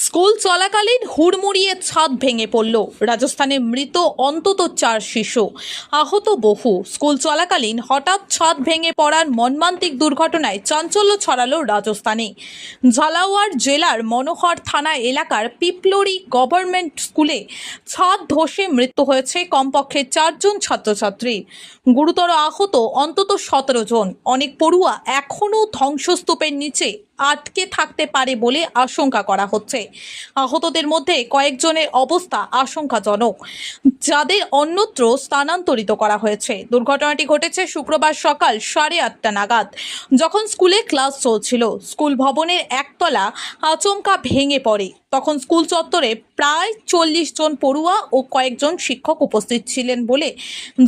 School চলাকালীন হুড়মুড়িয়ে ছাদ ভেঙে পড়ল। রাজস্থানে মৃত অন্তত 4 শিশু, আহত বহু। স্কুল চলাকালীন হঠাৎ ছাদ ভেঙে পড়ার মর্মান্তিক দুর্ঘটনায় চাঞ্চল্য ছড়ালো রাজস্থানে। ঝালাওয়াড় জেলার মনোহর থানা এলাকার পিপলরি গভর্নমেন্ট স্কুলে ছাদ ধসে মৃত্যু হয়েছে কমপক্ষে 4 জন ছাত্রছাত্রীর। গুরুতর আহত অন্তত 17 জন। অনেক পড়ুয়া এখনও ধ্বংসস্তূপের নিচে আটকে থাকতে পারে বলে আশঙ্কা করা হচ্ছে। আহতদের মধ্যে কয়েকজনের অবস্থা আশঙ্কাজনক, যাদের অন্যত্র স্থানান্তরিত করা হয়েছে। দুর্ঘটনাটি ঘটেছে শুক্রবার সকাল 8:30 নাগাদ, যখন স্কুলে ক্লাস চলছিল। স্কুল ভবনের একতলা আচমকা ভেঙে পড়ে। তখন স্কুল চত্বরে প্রায় 40 জন পড়ুয়া ও কয়েকজন শিক্ষক উপস্থিত ছিলেন বলে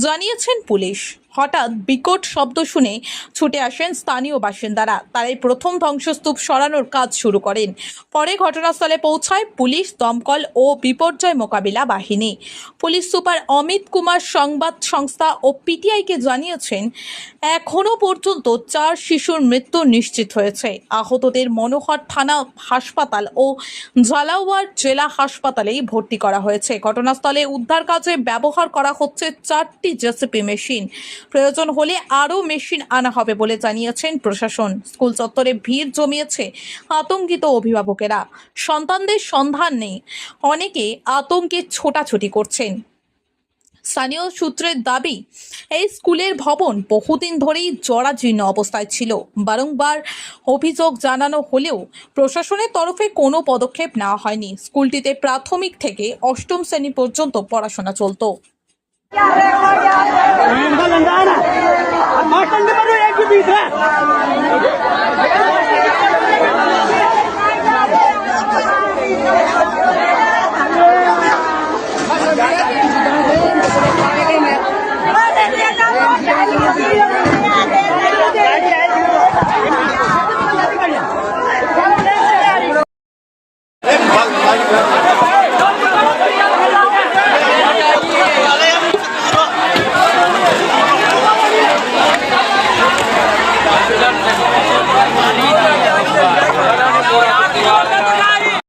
জানিয়েছেন পুলিশ। হঠাৎ বিকট শব্দ শুনে ছুটে আসেন স্থানীয় বাসিন্দারা। তারাই প্রথম ধ্বংসস্তূপ সরানোর কাজ শুরু করেন। পরে ঘটনাস্থলে পৌঁছায় পুলিশ, দমকল ও বিপর্যয় মোকাবিলা বাহিনী। পুলিশ সুপার অমিত কুমার সংবাদ সংস্থা ও পিটিআইকে জানিয়েছেন, এখনও পর্যন্ত 4 শিশুর মৃত্যু নিশ্চিত হয়েছে। আহতদের মনোহর থানা হাসপাতাল ও ঝালাওয়াড় জেলা হাসপাতালেই ভর্তি করা হয়েছে। ঘটনাস্থলে উদ্ধার কাজে ব্যবহার করা হচ্ছে 4টি জেসিপি মেশিন। প্রয়োজন হলে আরও মেশিন আনা হবে বলে জানিয়েছেন প্রশাসন। স্কুল চত্বরে ভিড় জমিয়েছে আতঙ্কিত অভিভাবকেরা। সন্তানদের সন্ধান নেই, অনেকে আতঙ্কে ছোটাছুটি করছেন। স্থানীয় সূত্রের দাবি, এই স্কুলের ভবন বহুদিন ধরেই জরাজীর্ণ অবস্থায় ছিল। বারংবার অভিযোগ জানানো হলেও প্রশাসনের তরফে কোনো পদক্ষেপ নেওয়া হয়নি। স্কুলটিতে প্রাথমিক থেকে 8ম শ্রেণী পর্যন্ত পড়াশোনা চলত। एक